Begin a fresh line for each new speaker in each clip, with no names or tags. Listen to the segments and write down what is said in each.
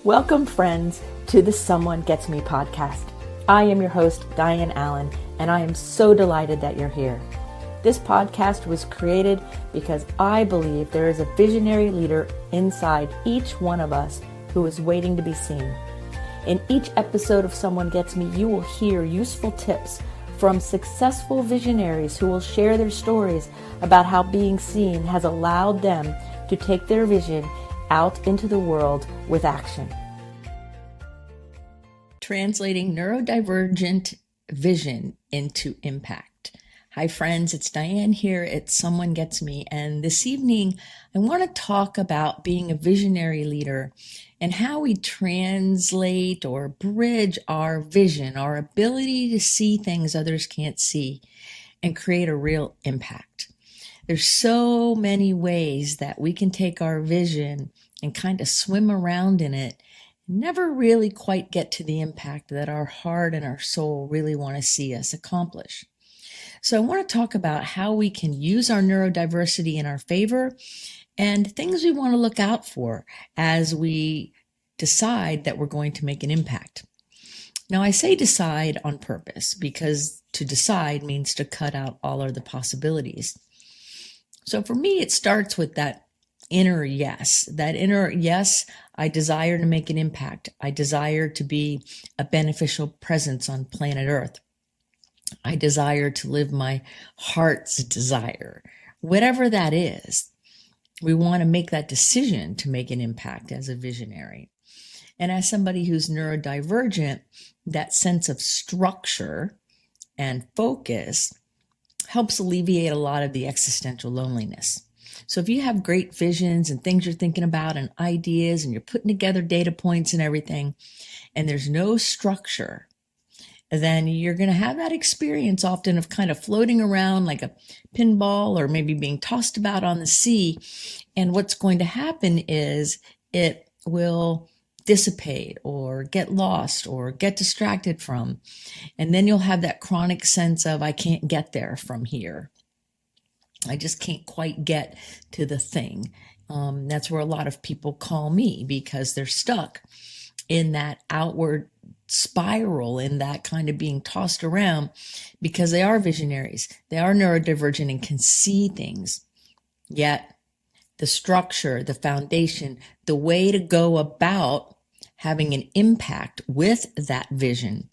Welcome, friends, to the Someone Gets Me podcast. I am your host, Dianne A, and I am so delighted that you're here. This podcast was created because I believe there is a visionary leader inside each one of us who is waiting to be seen. In each episode of Someone Gets Me, you will hear useful tips from successful visionaries who will share their stories about how being seen has allowed them to take their vision out into the world with action. Translating neurodivergent vision into impact. Hi friends, it's Dianne here at Someone Gets Me, and this evening I want to talk about being a visionary leader and how we translate or bridge our vision, our ability to see things others can't see, and create a real impact. There's so many ways that we can take our vision and kind of swim around in it, never really quite get to the impact that our heart and our soul really want to see us accomplish. So I want to talk about how we can use our neurodiversity in our favor and things we want to look out for as we decide that we're going to make an impact. Now, I say decide on purpose because to decide means to cut out all of the possibilities. So for me, it starts with that inner yes. That inner yes, I desire to make an impact. I desire to be a beneficial presence on planet Earth. I desire to live my heart's desire. Whatever that is, we want to make that decision to make an impact as a visionary. And as somebody who's neurodivergent, that sense of structure and focus helps alleviate a lot of the existential loneliness. So if you have great visions and things you're thinking about and ideas and you're putting together data points and everything, and there's no structure, then you're going to have that experience often of kind of floating around like a pinball or maybe being tossed about on the sea. And what's going to happen is it will dissipate or get lost or get distracted from. And then you'll have that chronic sense of, I can't get there from here. I just can't quite get to the thing. That's where a lot of people call me because they're stuck in that outward spiral, in that kind of being tossed around because they are visionaries. They are neurodivergent and can see things. Yet the structure, the foundation, the way to go about having an impact with that vision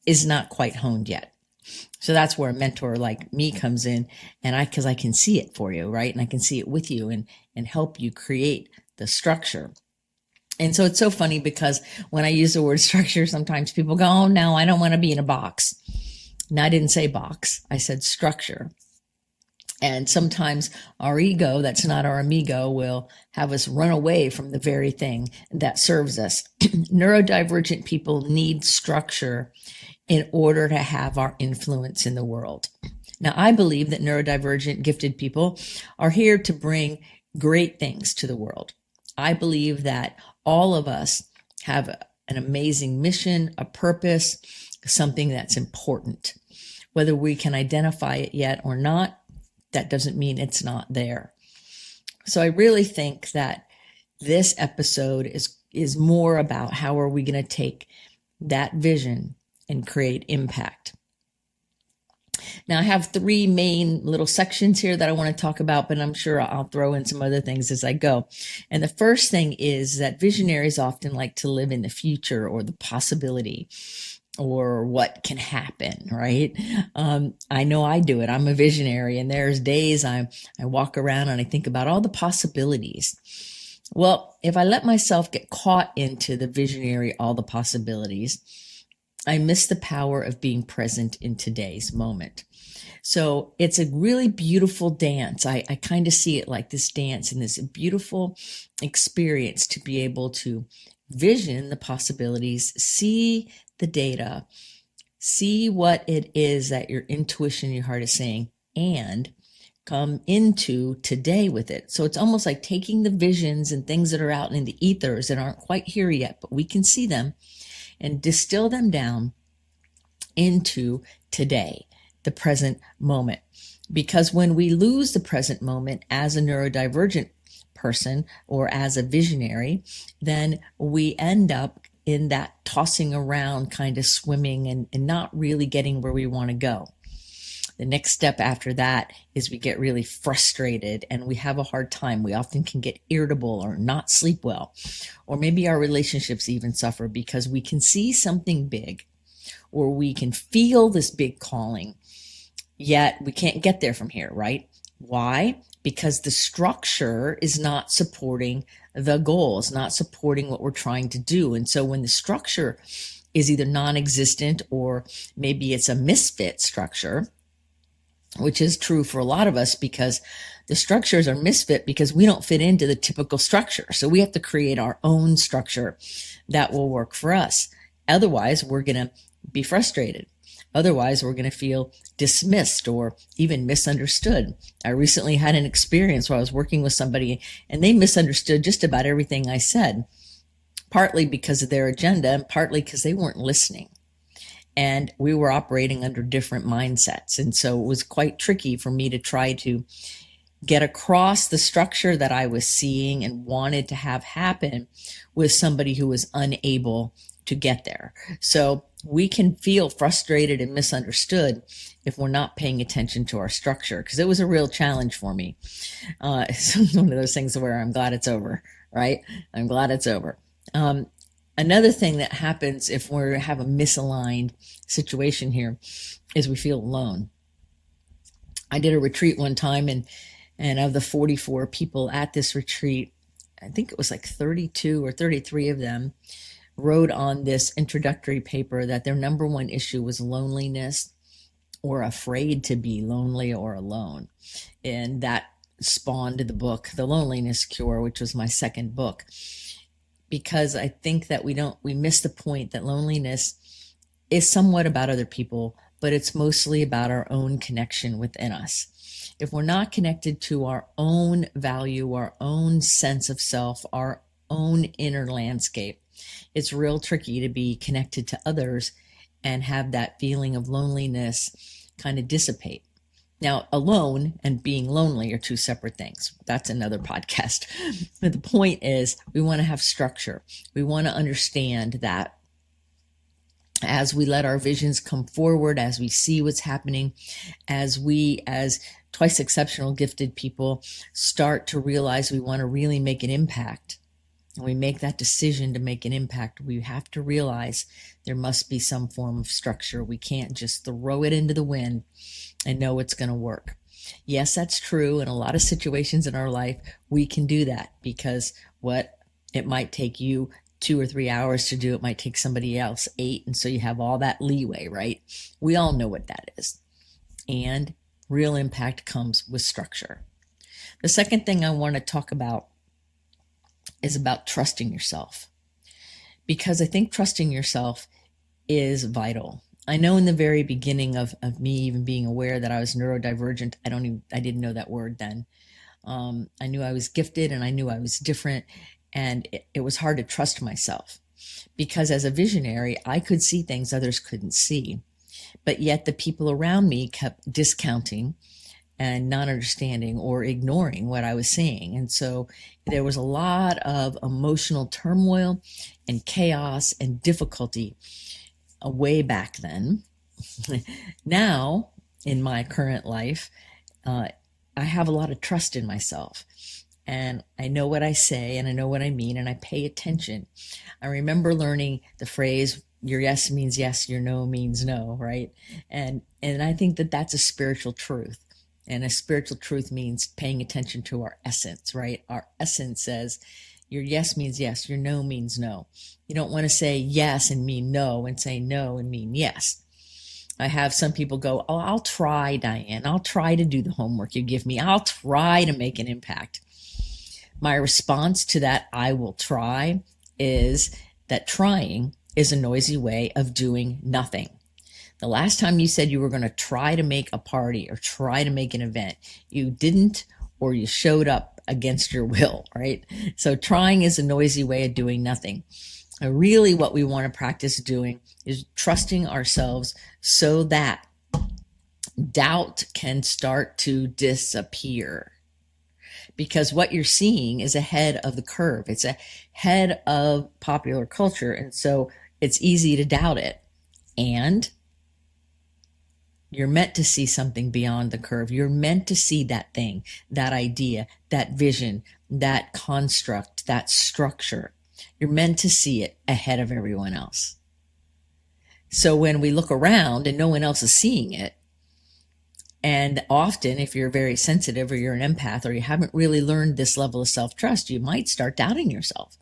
is not quite honed yet. So that's where a mentor like me comes in, and because I can see it for you, right? And I can see it with you and help you create the structure. And so it's so funny because when I use the word structure, sometimes people go, oh no, I don't want to be in a box. And I didn't say box. I said structure. And sometimes our ego, that's not our amigo, will have us run away from the very thing that serves us. Neurodivergent people need structure in order to have our influence in the world. Now, I believe that neurodivergent gifted people are here to bring great things to the world. I believe that all of us have an amazing mission, a purpose, something that's important. Whether we can identify it yet or not, that doesn't mean it's not there. So I really think that this episode is more about how are we going to take that vision and create impact. Now I have three main little sections here that I want to talk about, but I'm sure I'll throw in some other things as I go. And the first thing is that visionaries often like to live in the future or the possibility or what can happen, right? I know I do it. I'm a visionary, and there's days I walk around and I think about all the possibilities. Well, if I let myself get caught into the visionary, all the possibilities, I miss the power of being present in today's moment. So it's a really beautiful dance. I kind of see it like this dance and this beautiful experience to be able to vision the possibilities, see the data, see what it is that your intuition, your heart is saying, and come into today with it. So it's almost like taking the visions and things that are out in the ethers that aren't quite here yet, but we can see them, and distill them down into today, the present moment. Because when we lose the present moment as a neurodivergent person or as a visionary, then we end up in that tossing around, kind of swimming and not really getting where we want to go. The next step after that is we get really frustrated and we have a hard time. We often can get irritable or not sleep well, or maybe our relationships even suffer because we can see something big or we can feel this big calling, yet we can't get there from here, right? Why? Because the structure is not supporting the goals, not supporting what we're trying to do. And so when the structure is either non-existent or maybe it's a misfit structure, which is true for a lot of us because the structures are misfit because we don't fit into the typical structure. So we have to create our own structure that will work for us. Otherwise, we're going to be frustrated. Otherwise, we're going to feel dismissed or even misunderstood. I recently had an experience where I was working with somebody and they misunderstood just about everything I said, partly because of their agenda and partly because they weren't listening. And we were operating under different mindsets. And so it was quite tricky for me to try to get across the structure that I was seeing and wanted to have happen with somebody who was unable to get there. So we can feel frustrated and misunderstood if we're not paying attention to our structure, because it was a real challenge for me. It's one of those things where I'm glad it's over, right? I'm glad it's over. Another thing that happens if we have a misaligned situation here is we feel alone. I did a retreat one time and of the 44 people at this retreat, I think it was like 32 or 33 of them wrote on this introductory paper that their number one issue was loneliness or afraid to be lonely or alone. And that spawned the book, The Loneliness Cure, which was my second book. Because I think that we miss the point that loneliness is somewhat about other people, but it's mostly about our own connection within us. If we're not connected to our own value, our own sense of self, our own inner landscape, it's real tricky to be connected to others and have that feeling of loneliness kind of dissipate. Now, alone and being lonely are two separate things. That's another podcast. But the point is, we want to have structure. We want to understand that as we let our visions come forward, as we see what's happening, as we, as twice exceptional gifted people, start to realize we want to really make an impact, and we make that decision to make an impact, we have to realize there must be some form of structure. We can't just throw it into the wind and know it's going to work. Yes, that's true. In a lot of situations in our life, we can do that because what it might take you 2 or 3 hours to do, it might take somebody else 8. And so you have all that leeway, right? We all know what that is. And real impact comes with structure. The second thing I want to talk about is about trusting yourself, because I think trusting yourself is vital. I know in the very beginning of me even being aware that I was neurodivergent, I didn't know that word then. I knew I was gifted and I knew I was different, and it was hard to trust myself because as a visionary, I could see things others couldn't see, but yet the people around me kept discounting and not understanding or ignoring what I was seeing. And so there was a lot of emotional turmoil and chaos and difficulty way back then. Now, in my current life, I have a lot of trust in myself. And I know what I say and I know what I mean and I pay attention. I remember learning the phrase, your yes means yes, your no means no, right? And I think that that's a spiritual truth. And a spiritual truth means paying attention to our essence, right? Our essence says your yes means yes, your no means no. You don't want to say yes and mean no and say no and mean yes. I have some people go, oh, I'll try, Diane. I'll try to do the homework you give me. I'll try to make an impact. My response to that, I will try, is that trying is a noisy way of doing nothing. The last time you said you were going to try to make a party or try to make an event, you didn't, or you showed up against your will, right? So trying is a noisy way of doing nothing. And really what we want to practice doing is trusting ourselves so that doubt can start to disappear. because what you're seeing is ahead of the curve. It's ahead of popular culture. And so it's easy to doubt it. And you're meant to see something beyond the curve. You're meant to see that thing, that idea, that vision, that construct, that structure. You're meant to see it ahead of everyone else. So when we look around and no one else is seeing it, and often if you're very sensitive or you're an empath or you haven't really learned this level of self-trust, you might start doubting yourself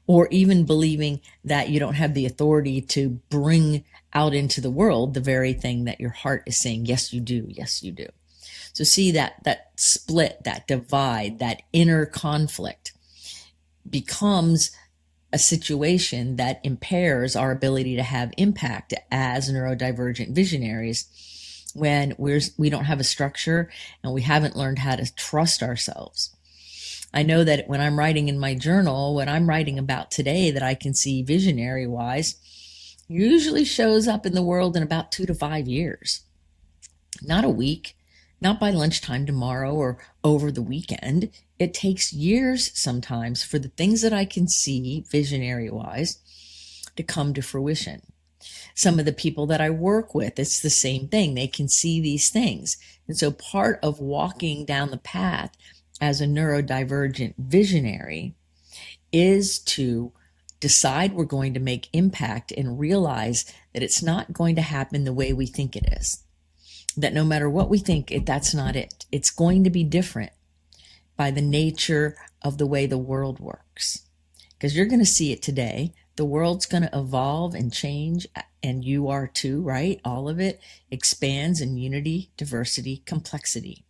or even believing that you don't have the authority to bring out into the world the very thing that your heart is saying, yes, you do. Yes, you do. So see that split, that divide, that inner conflict becomes a situation that impairs our ability to have impact as neurodivergent visionaries when we don't have a structure and we haven't learned how to trust ourselves. I know that when I'm writing in my journal, what I'm writing about today that I can see visionary wise usually shows up in the world in about 2 to 5 years. Not a week, not by lunchtime tomorrow or over the weekend. It takes years sometimes for the things that I can see visionary wise to come to fruition. Some of the people that I work with, it's the same thing. They can see these things. And so part of walking down the path as a neurodivergent visionary is to decide we're going to make impact and realize that it's not going to happen the way we think it is. That no matter what we think, that's not it. It's going to be different by the nature of the way the world works. Because you're going to see it today. The world's going to evolve and change, and you are too, right? All of it expands in unity, diversity, complexity.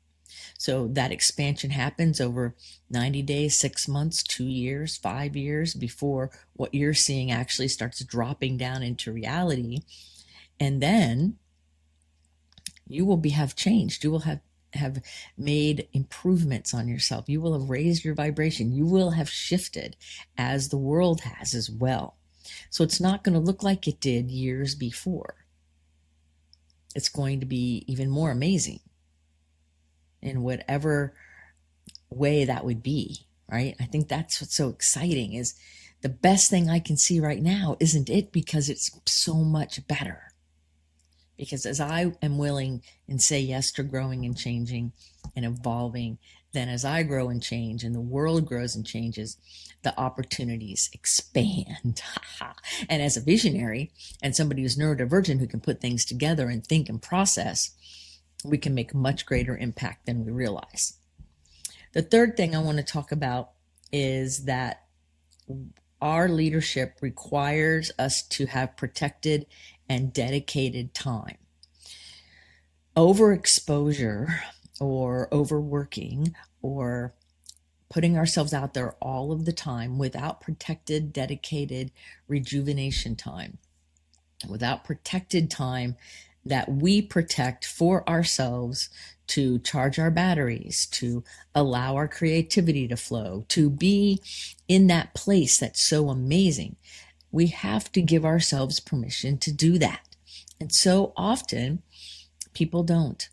So that expansion happens over 90 days, 6 months, 2 years, 5 years before what you're seeing actually starts dropping down into reality. And then you will have changed. You will have made improvements on yourself. You will have raised your vibration. You will have shifted as the world has as well. So it's not going to look like it did years before. It's going to be even more amazing in whatever way that would be, right? I think that's what's so exciting is the best thing I can see right now isn't it because it's so much better. Because as I am willing and say yes to growing and changing and evolving, then as I grow and change and the world grows and changes, the opportunities expand. And as a visionary and somebody who's neurodivergent who can put things together and think and process, we can make much greater impact than we realize. The third thing I want to talk about is that our leadership requires us to have protected and dedicated time. Overexposure or overworking or putting ourselves out there all of the time without protected, dedicated rejuvenation time, without protected time that we protect for ourselves to charge our batteries, to allow our creativity to flow, to be in that place that's so amazing. We have to give ourselves permission to do that. And so often people don't.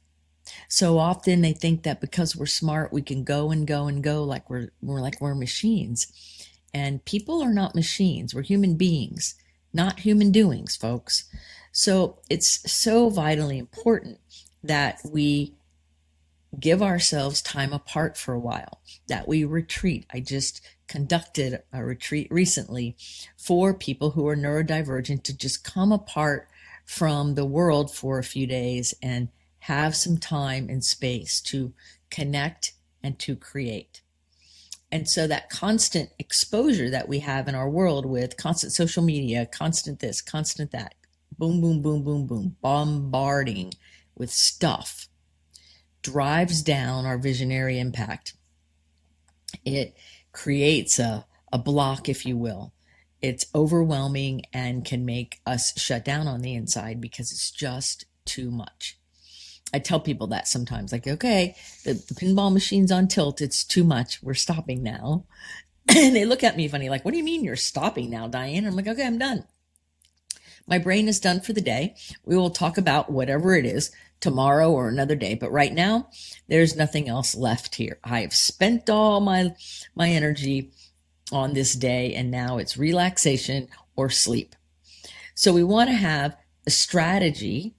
So often they think that because we're smart, we can go and go and go like we're machines. And people are not machines. We're human beings, not human doings, folks. So it's so vitally important that we give ourselves time apart for a while, that we retreat. I just conducted a retreat recently for people who are neurodivergent to just come apart from the world for a few days and have some time and space to connect and to create. And so that constant exposure that we have in our world with constant social media, constant this, constant that, boom, boom, boom, boom, boom, bombarding with stuff drives down our visionary impact. It creates a block, if you will. It's overwhelming and can make us shut down on the inside because it's just too much. I tell people that sometimes, like, okay, the pinball machine's on tilt. It's too much. We're stopping now. And they look at me funny, like, what do you mean you're stopping now, Diane? I'm like, okay, I'm done. My brain is done for the day. We will talk about whatever it is tomorrow or another day. But right now, there's nothing else left here. I have spent all my energy on this day, and now it's relaxation or sleep. So we want to have a strategy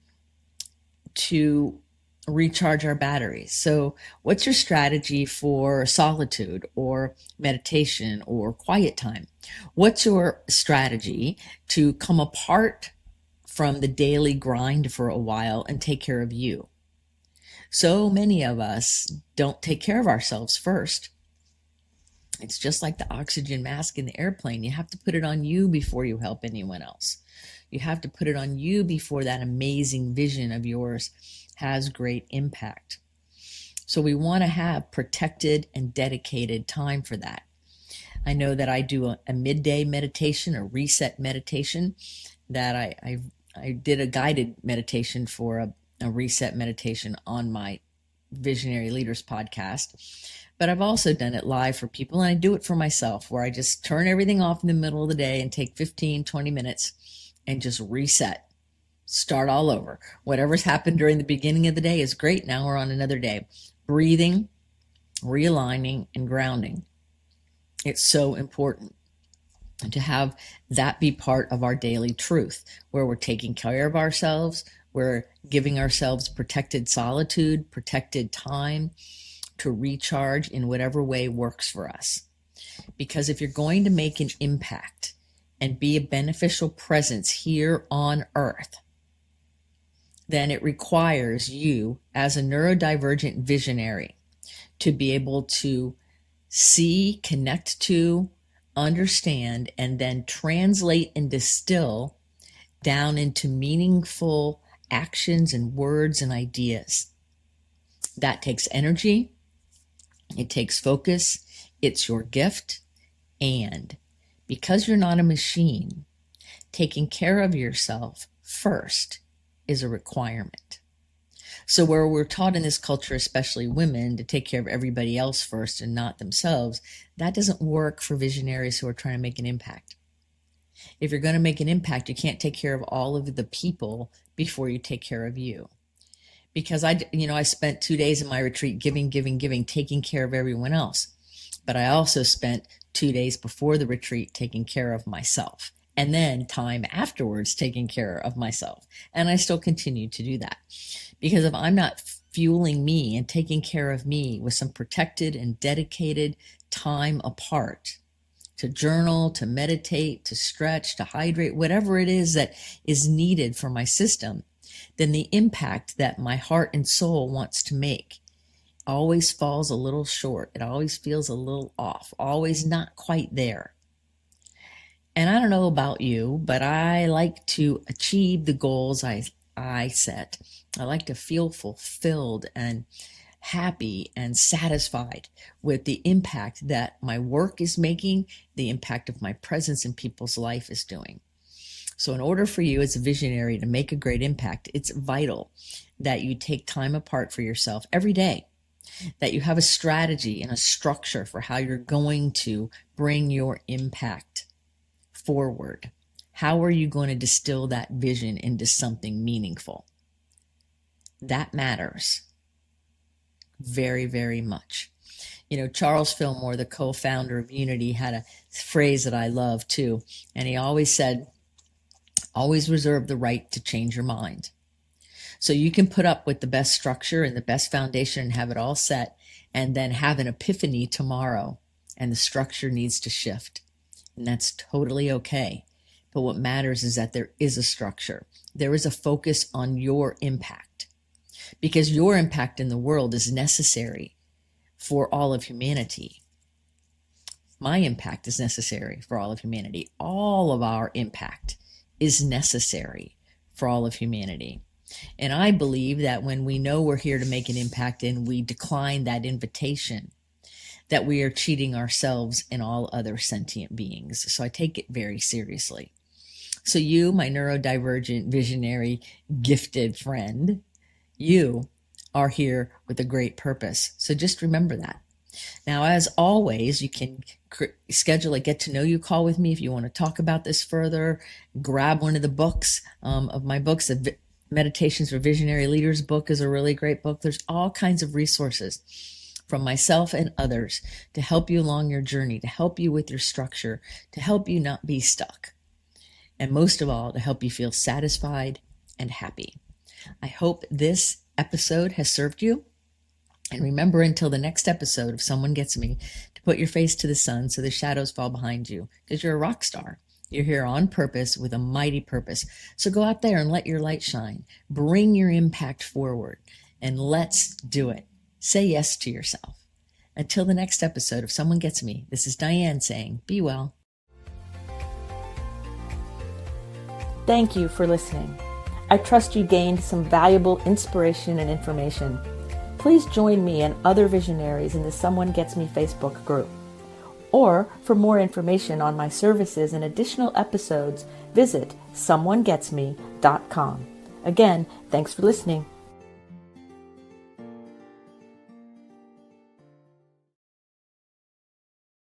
to recharge our batteries. So what's your strategy for solitude or meditation or quiet time? What's your strategy to come apart from the daily grind for a while and take care of you? So many of us don't take care of ourselves first. It's just like the oxygen mask in the airplane. You have to put it on you before you help anyone else. You have to put it on you before that amazing vision of yours has great impact. So we want to have protected and dedicated time for that. I know that I do a midday meditation, a reset meditation, that I did a guided meditation for a reset meditation on my Visionary Leaders podcast. But I've also done it live for people, and I do it for myself, where I just turn everything off in the middle of the day and take 15, 20 minutes and just reset. Start all over. Whatever's happened during the beginning of the day is great. Now we're on another day. Breathing, realigning, and grounding. It's so important to have that be part of our daily truth, where we're taking care of ourselves, we're giving ourselves protected solitude, protected time to recharge in whatever way works for us. Because if you're going to make an impact and be a beneficial presence here on Earth, then it requires you as a neurodivergent visionary to be able to see, connect to, understand, and then translate and distill down into meaningful actions and words and ideas. That takes energy. It takes focus. It's your gift. And because you're not a machine, taking care of yourself first is a requirement. So where we're taught in this culture, especially women, to take care of everybody else first and not themselves, that doesn't work for visionaries who are trying to make an impact. If you're going to make an impact, you can't take care of all of the people before you take care of you. Because I spent 2 days in my retreat giving, taking care of everyone else. But I also spent 2 days before the retreat taking care of myself, and then time afterwards taking care of myself. And I still continue to do that. Because if I'm not fueling me and taking care of me with some protected and dedicated time apart to journal, to meditate, to stretch, to hydrate, whatever it is that is needed for my system, then the impact that my heart and soul wants to make always falls a little short. It always feels a little off, always not quite there. And I don't know about you, but I like to achieve the goals I set. I like to feel fulfilled and happy and satisfied with the impact that my work is making, the impact of my presence in people's life is doing. So in order for you as a visionary to make a great impact, it's vital that you take time apart for yourself every day, that you have a strategy and a structure for how you're going to bring your impact forward. How are you going to distill that vision into something meaningful? That matters very, very much. Charles Fillmore, the co-founder of Unity, had a phrase that I love too. And he always said, always reserve the right to change your mind. So you can put up with the best structure and the best foundation and have it all set, and then have an epiphany tomorrow, and the structure needs to shift. And that's totally okay. But what matters is that there is a structure. There is a focus on your impact, because your impact in the world is necessary for all of humanity. My impact is necessary for all of humanity. All of our impact is necessary for all of humanity. And I believe that when we know we're here to make an impact and we decline that invitation, that we are cheating ourselves and all other sentient beings. So I take it very seriously. So you, my neurodivergent, visionary, gifted friend, you are here with a great purpose. So just remember that. Now, as always, you can schedule a get to know you call with me if you want to talk about this further. Grab one of the books, of my books, Meditations for Visionary Leaders book is a really great book. There's all kinds of resources from myself and others to help you along your journey, to help you with your structure, to help you not be stuck, and most of all, to help you feel satisfied and happy. I hope this episode has served you. And remember, until the next episode of Someone Gets Me, to put your face to the sun so the shadows fall behind you, because you're a rock star. You're here on purpose with a mighty purpose. So go out there and let your light shine. Bring your impact forward, and let's do it. Say yes to yourself. Until the next episode of Someone Gets Me, this is Dianne saying, be well.
Thank you for listening. I trust you gained some valuable inspiration and information. Please join me and other visionaries in the Someone Gets Me Facebook group. Or for more information on my services and additional episode's, visit someonegetsme.com. Again, thanks for listening.